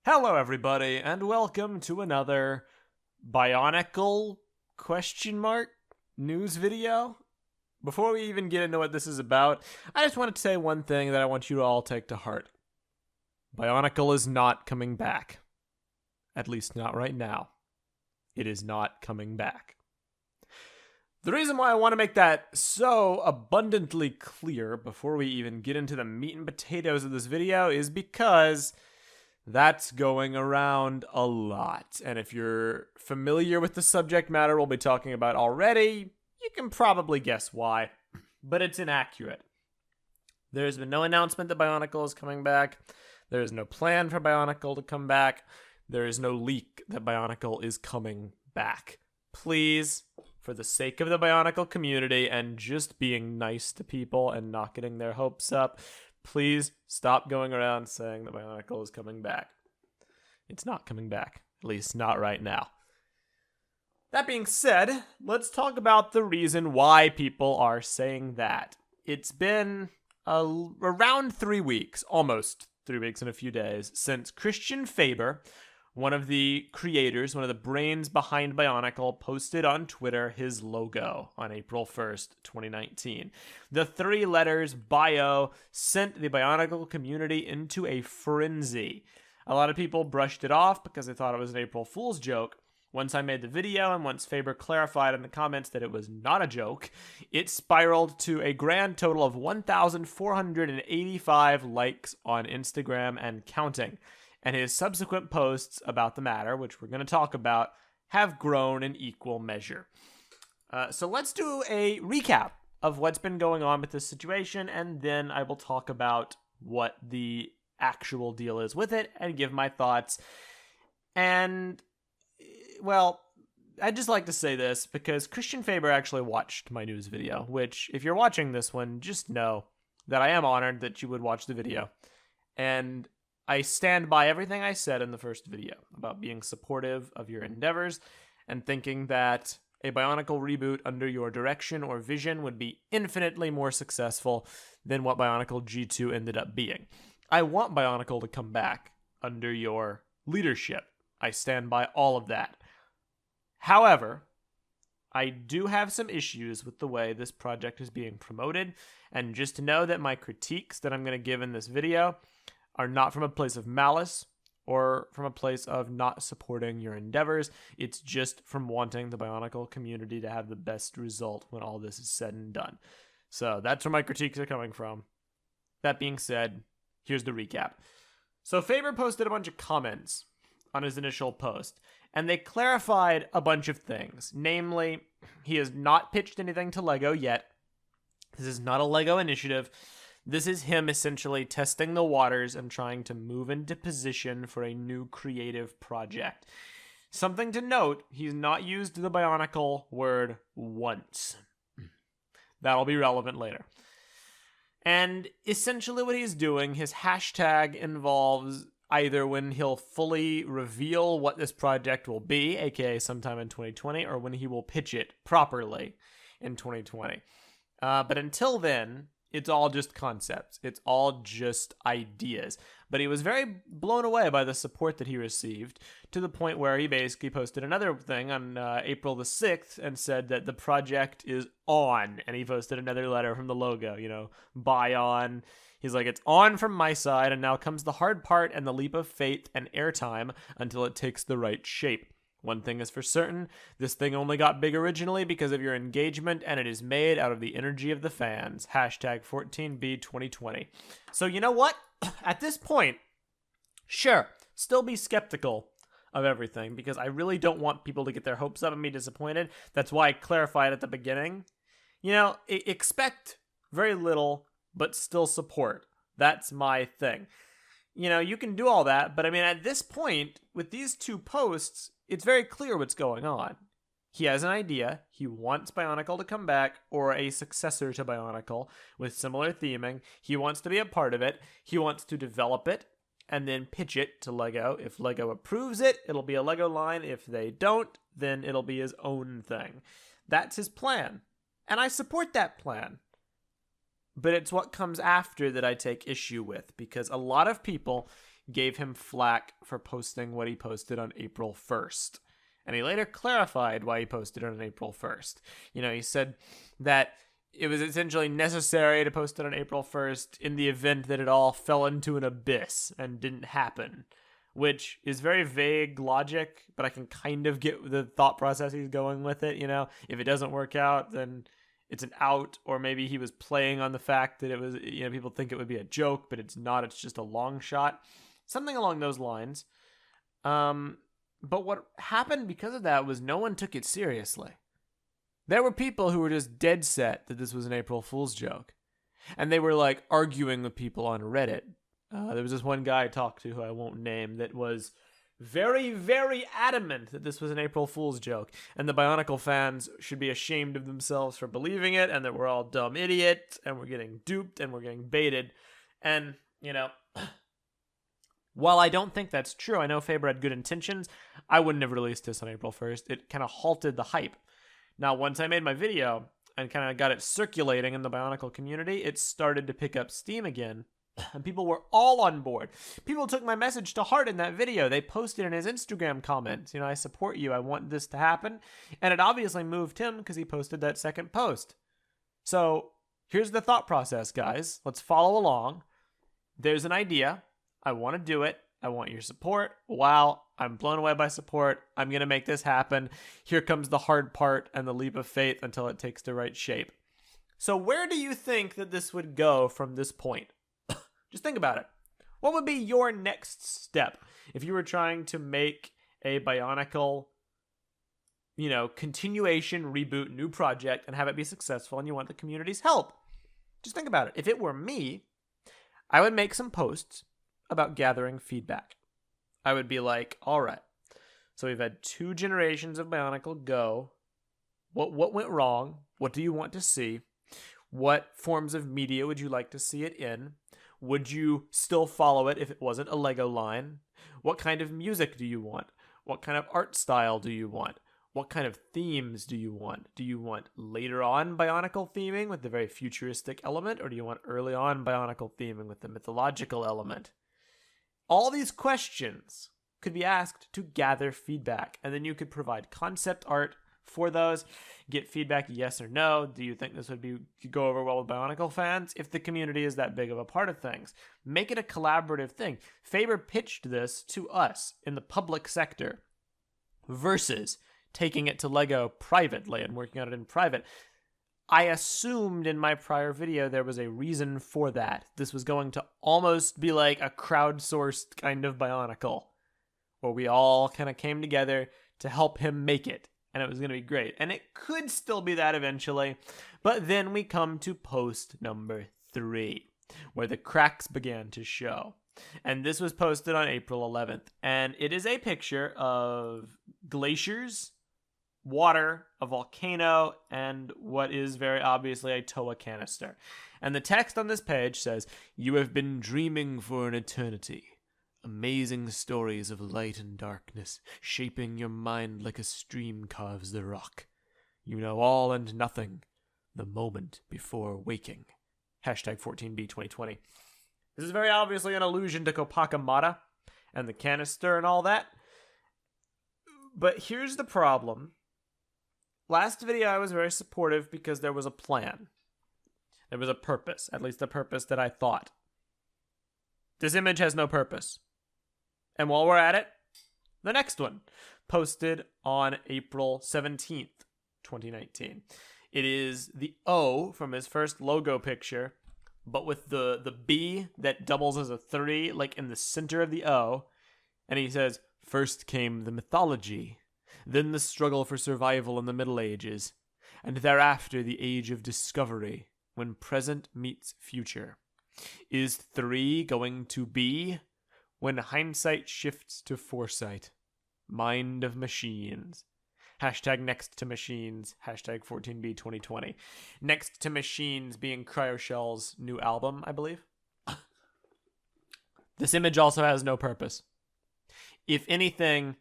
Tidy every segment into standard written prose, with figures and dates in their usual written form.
Hello, everybody, and welcome to another Bionicle news video. Before we even get into what this is about, I just wanted to say one thing that I want you to all take to heart. Bionicle is not coming back. At least not right now. It is not coming back. The reason why I want to make that so abundantly clear before we even get into the meat and potatoes of this video is because that's going around a lot. And if you're familiar with the subject matter we'll be talking about already, you can probably guess why. But it's inaccurate. There's been no announcement that Bionicle is coming back. There is no plan for Bionicle to come back. There is no leak that Bionicle is coming back. Please, for the sake of the Bionicle community and just being nice to people and not getting their hopes up, please stop going around saying that Bionicle is coming back. It's not coming back, at least not right now. That being said, let's talk about the reason why people are saying that. It's been around 3 weeks, almost 3 weeks and a few days, since Christian Faber, one of the creators, one of the brains behind Bionicle, posted on Twitter his logo on April 1st, 2019. The 3 letters BIO sent the Bionicle community into a frenzy. A lot of people brushed it off because they thought it was an April Fool's joke. Once I made the video and once Faber clarified in the comments that it was not a joke, it spiraled to a grand total of 1,485 likes on Instagram and counting. And his subsequent posts about the matter, which we're going to talk about, have grown in equal measure. So let's do a recap of what's been going on with this situation, and then I will talk about what the actual deal is with it and give my thoughts. And, well, I'd just like to say this because Christian Faber actually watched my news video, which, if you're watching this one, just know that I am honored that you would watch the video. And I stand by everything I said in the first video about being supportive of your endeavors and thinking that a Bionicle reboot under your direction or vision would be infinitely more successful than what Bionicle G2 ended up being. I want Bionicle to come back under your leadership. I stand by all of that. However, I do have some issues with the way this project is being promoted, and just to know that my critiques that I'm going to give in this video are not from a place of malice or from a place of not supporting your endeavors. It's just from wanting the Bionicle community to have the best result when all this is said and done. So that's where my critiques are coming from. That being said, here's the recap. So Faber posted a bunch of comments on his initial post, and they clarified a bunch of things. Namely, he has not pitched anything to LEGO yet. This is not a LEGO initiative. This is him essentially testing the waters and trying to move into position for a new creative project. Something to note, he's not used the Bionicle word once. That'll be relevant later. And essentially what he's doing, his hashtag involves either when he'll fully reveal what this project will be, aka sometime in 2020, or when he will pitch it properly in 2020. But until then, it's all just concepts. It's all just ideas. But he was very blown away by the support that he received, to the point where he basically posted another thing on April the 6th and said that the project is on. And he posted another letter from the logo, buy on. He's like, it's on from my side, and now comes the hard part and the leap of faith and airtime until it takes the right shape. One thing is for certain, this thing only got big originally because of your engagement, and it is made out of the energy of the fans. Hashtag 14B2020. So you know what? At this point, sure, still be skeptical of everything, because I really don't want people to get their hopes up and be disappointed. That's why I clarified at the beginning. Expect very little, but still support. That's my thing. You can do all that, but at this point, with these 2 posts, it's very clear what's going on. He has an idea. He wants Bionicle to come back, or a successor to Bionicle with similar theming. He wants to be a part of it. He wants to develop it and then pitch it to LEGO. If LEGO approves it, it'll be a LEGO line. If they don't, then it'll be his own thing. That's his plan. And I support that plan. But it's what comes after that I take issue with, because a lot of people gave him flack for posting what he posted on April 1st. And he later clarified why he posted it on April 1st. He said that it was essentially necessary to post it on April 1st in the event that it all fell into an abyss and didn't happen, which is very vague logic, but I can kind of get the thought process he's going with it. If it doesn't work out, then it's an out, or maybe he was playing on the fact that it was, people think it would be a joke, but it's not. It's just a long shot. Something along those lines. But what happened because of that was no one took it seriously. There were people who were just dead set that this was an April Fool's joke. And they were like arguing with people on Reddit. There was this one guy I talked to who I won't name that was very, very adamant that this was an April Fool's joke. And the BIONICLE fans should be ashamed of themselves for believing it, and that we're all dumb idiots, and we're getting duped, and we're getting baited. And, while I don't think that's true, I know Faber had good intentions, I wouldn't have released this on April 1st. It kind of halted the hype. Now, once I made my video and kind of got it circulating in the BIONICLE community, it started to pick up steam again, and people were all on board. People took my message to heart in that video. They posted in his Instagram comments, I support you, I want this to happen, and it obviously moved him because he posted that second post. So, here's the thought process, guys. Let's follow along. There's an idea. I want to do it. I want your support. Wow, I'm blown away by support. I'm going to make this happen. Here comes the hard part and the leap of faith until it takes the right shape. So where do you think that this would go from this point? Just think about it. What would be your next step if you were trying to make a BIONICLE, continuation, reboot, new project and have it be successful and you want the community's help? Just think about it. If it were me, I would make some posts about gathering feedback. I would be like, all right, so we've had 2 generations of BIONICLE go. What went wrong? What do you want to see? What forms of media would you like to see it in? Would you still follow it if it wasn't a Lego line? What kind of music do you want? What kind of art style do you want? What kind of themes do you want? Do you want later on BIONICLE theming with the very futuristic element, or do you want early on BIONICLE theming with the mythological element? All these questions could be asked to gather feedback, and then you could provide concept art for those, get feedback yes or no. Do you think this would go over well with BIONICLE fans? If the community is that big of a part of things, make it a collaborative thing. Faber pitched this to us in the public sector versus taking it to Lego privately and working on it in private. I assumed in my prior video there was a reason for that. This was going to almost be like a crowdsourced kind of BIONICLE, where we all kind of came together to help him make it, and it was going to be great. And it could still be that eventually, but then we come to post number 3, where the cracks began to show. And this was posted on April 11th, and it is a picture of glaciers, water, a volcano, and what is very obviously a TOA canister. And the text on this page says, "You have been dreaming for an eternity. Amazing stories of light and darkness, shaping your mind like a stream carves the rock. You know all and nothing, the moment before waking." Hashtag 14B 2020. This is very obviously an allusion to Copacabana and the canister and all that. But here's the problem. Last video I was very supportive because there was a plan. There was a purpose, at least the purpose that I thought. This image has no purpose. And while we're at it, the next one, posted on April 17th, 2019. It is the O from his first logo picture, but with the B that doubles as a 3, like in the center of the O. And he says, "First came the mythology, then the struggle for survival in the Middle Ages, and thereafter the age of discovery, when present meets future. Is 3 going to be when hindsight shifts to foresight? Mind of machines." Hashtag next to machines. Hashtag 14B 2020. Next to machines being Cryoshell's new album, I believe. This image also has no purpose. If anything,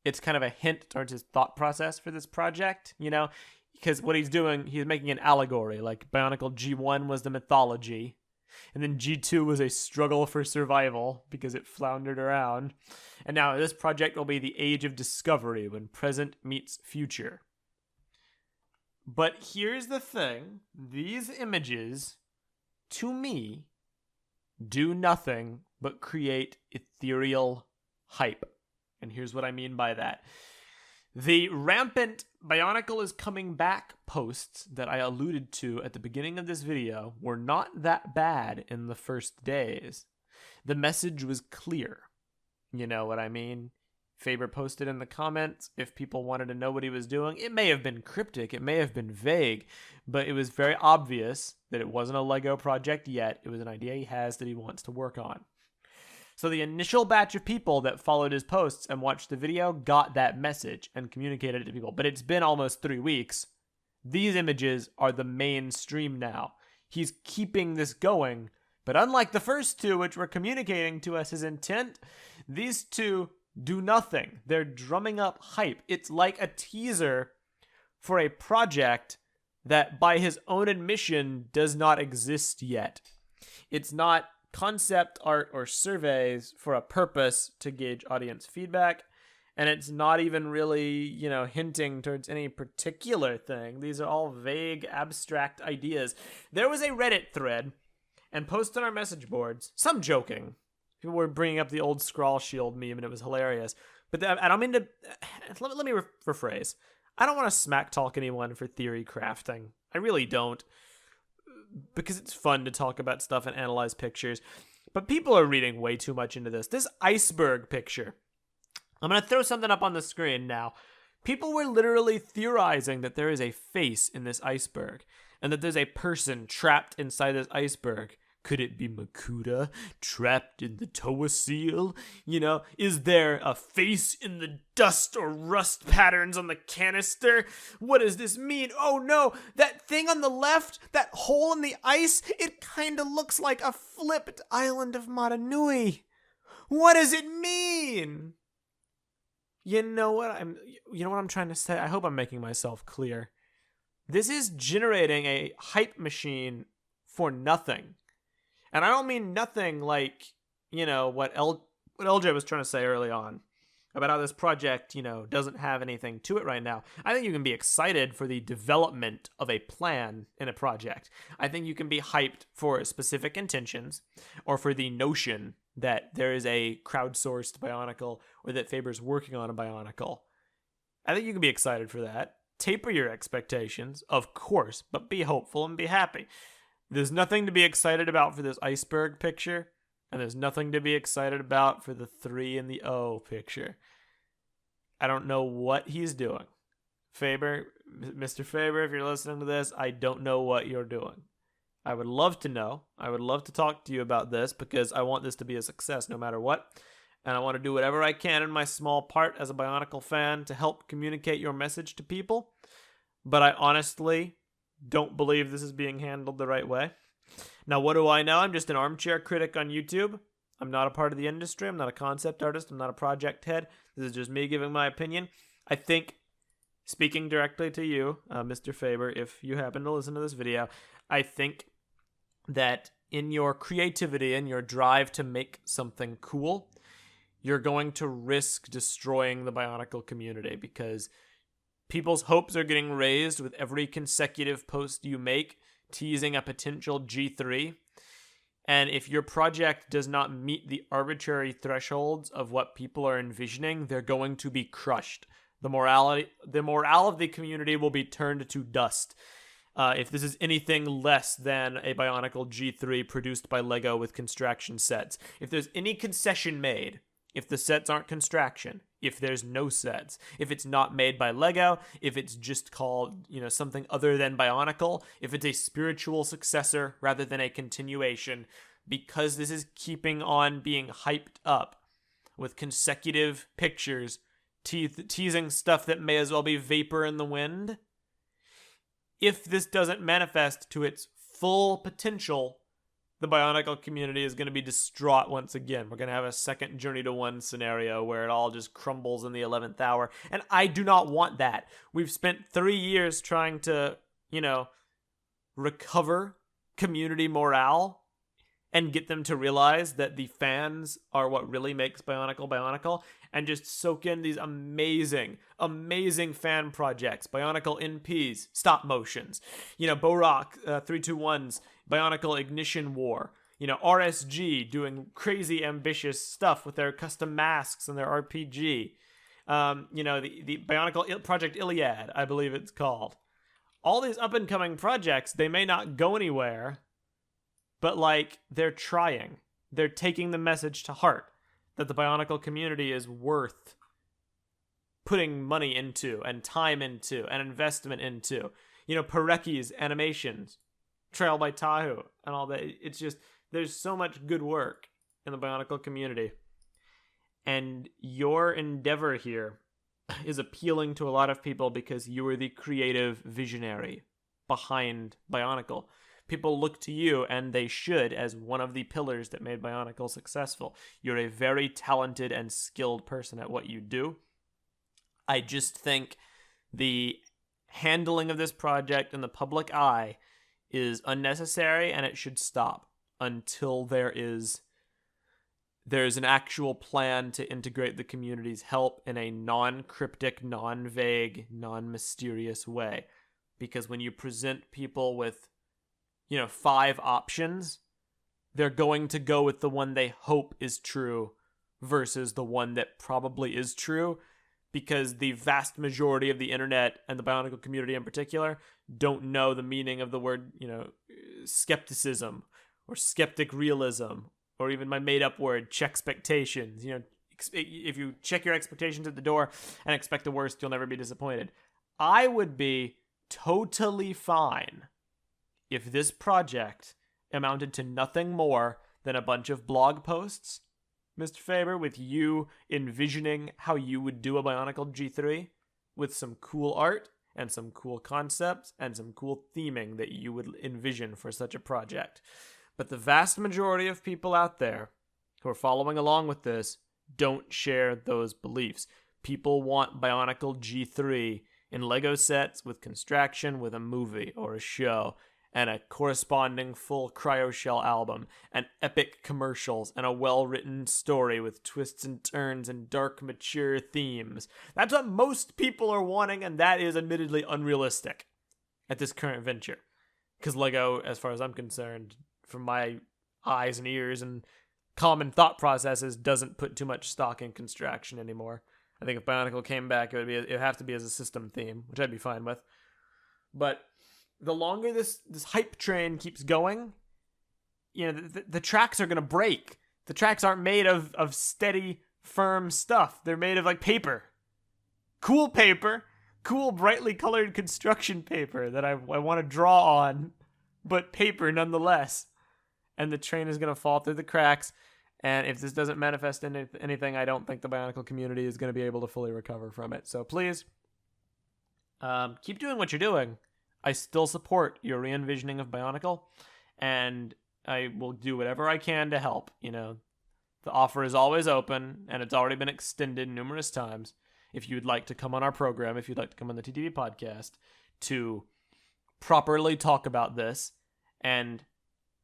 it's kind of a hint towards his thought process for this project, because what he's doing, he's making an allegory. Like BIONICLE G1 was the mythology, And then G2 was a struggle for survival because it floundered around. And now this project will be the age of discovery, when present meets future. But here's the thing. These images, to me, do nothing but create ethereal hype. And here's what I mean by that. The rampant Bionicle is coming back posts that I alluded to at the beginning of this video were not that bad in the first days. The message was clear. You know what I mean? Faber posted in the comments if people wanted to know what he was doing. It may have been cryptic, it may have been vague, but it was very obvious that it wasn't a Lego project yet. It was an idea he has that he wants to work on. So the initial batch of people that followed his posts and watched the video got that message and communicated it to people. But it's been almost 3 weeks. These images are the mainstream now. He's keeping this going. But unlike the first two, which were communicating to us his intent, these two do nothing. They're drumming up hype. It's like a teaser for a project that, by his own admission, does not exist yet. It's not concept art or surveys for a purpose to gauge audience feedback, and it's not even really, hinting towards any particular thing. These are all vague, abstract ideas. There was a Reddit thread and posted on our message boards, some joking. People were bringing up the old Scrawl Shield meme, and it was hilarious. But I don't mean to... Let me rephrase. I don't want to smack talk anyone for theory crafting. I really don't. Because it's fun to talk about stuff and analyze pictures. But people are reading way too much into this. This iceberg picture. I'm going to throw something up on the screen now. People were literally theorizing that there is a face in this iceberg. And that there's a person trapped inside this iceberg. Could it be Makuta trapped in the Toa seal? Is there a face in the dust or rust patterns on the canister? What does this mean? Oh no, that thing on the left, that hole in the ice, it kind of looks like a flipped island of Maranui. What does it mean? You know what I'm trying to say? I hope I'm making myself clear. This is generating a hype machine for nothing. And I don't mean nothing like, what LJ was trying to say early on about how this project, doesn't have anything to it right now. I think you can be excited for the development of a plan in a project. I think you can be hyped for specific intentions or for the notion that there is a crowdsourced Bionicle or that Faber's working on a Bionicle. I think you can be excited for that. Taper your expectations, of course, but be hopeful and be happy. There's nothing to be excited about for this iceberg picture, and there's nothing to be excited about for the 3 and the O picture. I don't know what he's doing. Faber, Mr. Faber, if you're listening to this, I don't know what you're doing. I would love to know. I would love to talk to you about this because I want this to be a success no matter what. And I want to do whatever I can in my small part as a Bionicle fan to help communicate your message to people. But I honestly don't believe this is being handled the right way. Now, what do I know? I'm just an armchair critic on YouTube. I'm not a part of the industry. I'm not a concept artist. I'm not a project head. This is just me giving my opinion. I think, speaking directly to you, Mr. Faber, if you happen to listen to this video, I think that in your creativity and your drive to make something cool, you're going to risk destroying the Bionicle community because people's hopes are getting raised with every consecutive post you make, teasing a potential G3. And if your project does not meet the arbitrary thresholds of what people are envisioning, they're going to be crushed. The morale of the community will be turned to dust. If this is anything less than a Bionicle G3 produced by LEGO with construction sets. If there's any concession made, if the sets aren't construction, if there's no sets, if it's not made by LEGO, if it's just called, something other than Bionicle, if it's a spiritual successor rather than a continuation, because this is keeping on being hyped up with consecutive pictures, teasing stuff that may as well be vapor in the wind. If this doesn't manifest to its full potential, the Bionicle community is going to be distraught once again. We're going to have a second Journey to One scenario where it all just crumbles in the 11th hour. And I do not want that. We've spent 3 years trying to, recover community morale. and get them to realize that the fans are what really makes Bionicle Bionicle, and just soak in these amazing, amazing fan projects. Bionicle NPs, stop motions. Borak 321's Bionicle Ignition War. RSG doing crazy ambitious stuff with their custom masks and their RPG. The Bionicle Project Iliad, I believe it's called. All these up-and-coming projects, they may not go anywhere, but, they're trying. They're taking the message to heart that the Bionicle community is worth putting money into and time into and investment into. Parecki's animations, Trail by Tahu, and all that. It's just, there's so much good work in the Bionicle community. And your endeavor here is appealing to a lot of people because you are the creative visionary behind Bionicle. People look to you, and they should, as one of the pillars that made Bionicle successful. You're a very talented and skilled person at what you do. I just think the handling of this project in the public eye is unnecessary, and it should stop until there's an actual plan to integrate the community's help in a non-cryptic, non-vague, non-mysterious way. Because when you present people with 5 options, they're going to go with the one they hope is true versus the one that probably is true, because the vast majority of the internet, and the Bionicle community in particular, don't know the meaning of the word, skepticism or skeptic realism, or even my made-up word, check-spectations. If you check your expectations at the door and expect the worst, you'll never be disappointed. I would be totally fine if this project amounted to nothing more than a bunch of blog posts, Mr. Faber, with you envisioning how you would do a Bionicle G3 with some cool art and some cool concepts and some cool theming that you would envision for such a project. But the vast majority of people out there who are following along with this don't share those beliefs. People want Bionicle G3 in Lego sets with construction, with a movie or a show, and a corresponding full cryo-shell album, and epic commercials, and a well-written story with twists and turns and dark, mature themes. That's what most people are wanting, and that is admittedly unrealistic at this current venture. Because Lego, as far as I'm concerned, from my eyes and ears and common thought processes, doesn't put too much stock in construction anymore. I think if Bionicle came back, it would have to be as a system theme, which I'd be fine with. But the longer this hype train keeps going, the tracks are going to break. The tracks aren't made of steady, firm stuff. They're made of paper. Cool paper. Cool, brightly colored construction paper that I want to draw on, but paper nonetheless. And the train is going to fall through the cracks. And if this doesn't manifest into anything, I don't think the Bionicle community is going to be able to fully recover from it. So please, keep doing what you're doing. I still support your re-envisioning of Bionicle, and I will do whatever I can to help. The offer is always open, and it's already been extended numerous times. If you'd like to come on our program, if you'd like to come on the TTV podcast to properly talk about this and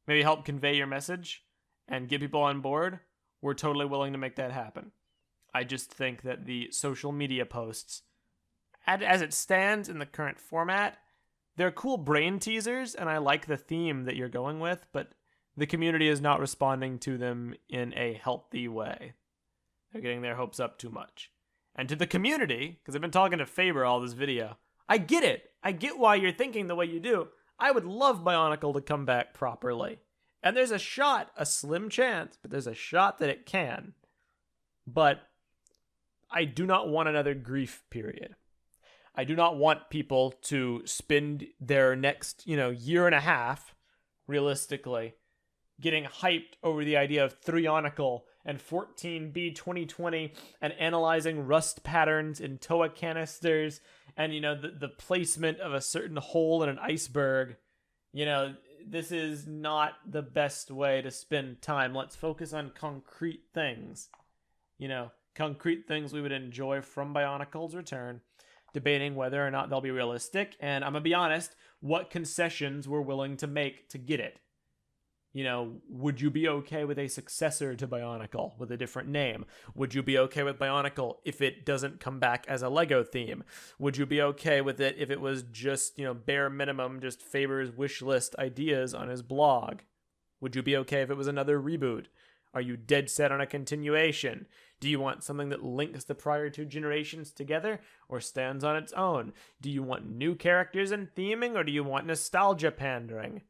maybe help convey your message and get people on board, we're totally willing to make that happen. I just think that the social media posts, as it stands in the current format, they're cool brain teasers, and I like the theme that you're going with, but the community is not responding to them in a healthy way. They're getting their hopes up too much. And to the community, because I've been talking to Faber all this video, I get it. I get why you're thinking the way you do. I would love Bionicle to come back properly. And there's a shot, a slim chance, but there's a shot that it can. But I do not want another grief period. I do not want people to spend their next, year and a half, realistically, getting hyped over the idea of Bionicle and 14B 2020 and analyzing rust patterns in TOA canisters and, the placement of a certain hole in an iceberg. This is not the best way to spend time. Let's focus on concrete things. Concrete things we would enjoy from Bionicle's return, debating whether or not they'll be realistic, and I'm going to be honest, what concessions we're willing to make to get it. Would you be okay with a successor to BIONICLE with a different name? Would you be okay with BIONICLE if it doesn't come back as a Lego theme? Would you be okay with it if it was just, bare minimum, just Faber's wish list ideas on his blog? Would you be okay if it was another reboot? Are you dead set on a continuation? Do you want something that links the prior two generations together or stands on its own? Do you want new characters and theming, or do you want nostalgia pandering?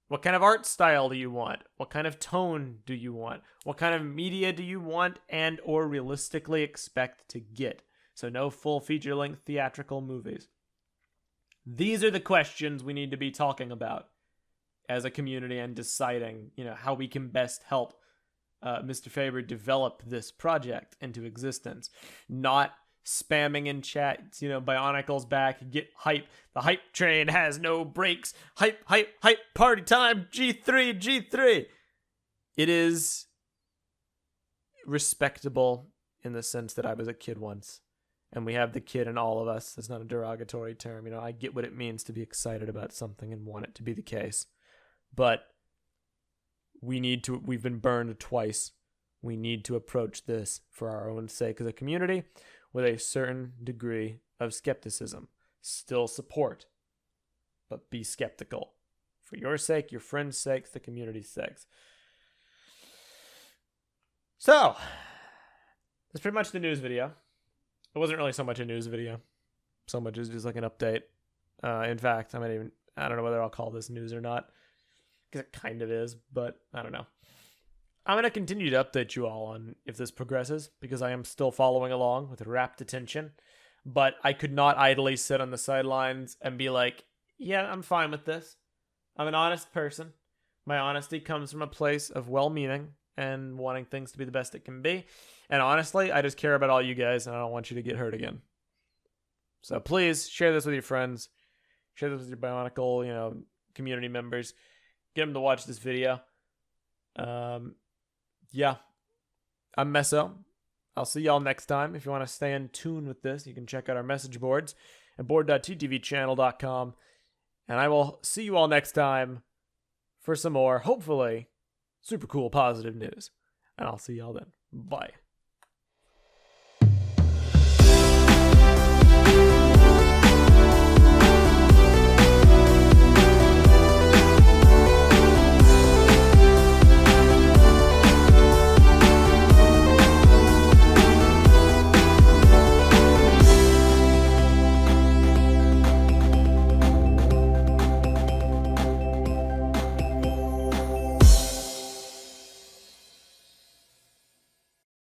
What kind of art style do you want? What kind of tone do you want? What kind of media do you want and or realistically expect to get? So no full feature-length theatrical movies. These are the questions we need to be talking about as a community and deciding, how we can best help Mr. Faber develop this project into existence. Not spamming in chat, BIONICLE's back, get hype. The hype train has no brakes. Hype, hype, hype, party time, G3, G3. It is respectable in the sense that I was a kid once. And we have the kid in all of us. That's not a derogatory term. I get what it means to be excited about something and want it to be the case. But we've been burned twice. We need to approach this for our own sake as a community with a certain degree of skepticism. Still support, but be skeptical. For your sake, your friends' sakes, the community's sakes. So, that's pretty much the news video. It wasn't really so much a news video. So much as just like an update. In fact, I don't know whether I'll call this news or not. Because it kind of is, but I don't know. I'm going to continue to update you all on if this progresses, because I am still following along with rapt attention. But I could not idly sit on the sidelines and be like, yeah, I'm fine with this. I'm an honest person. My honesty comes from a place of well-meaning and wanting things to be the best it can be. And honestly, I just care about all you guys, and I don't want you to get hurt again. So please, share this with your friends. Share this with your BIONICLE, community members. Get them to watch this video. Yeah. I'm Meso. I'll see y'all next time. If you want to stay in tune with this, you can check out our message boards at board.ttvchannel.com. And I will see you all next time for some more, hopefully, super cool positive news. And I'll see y'all then. Bye.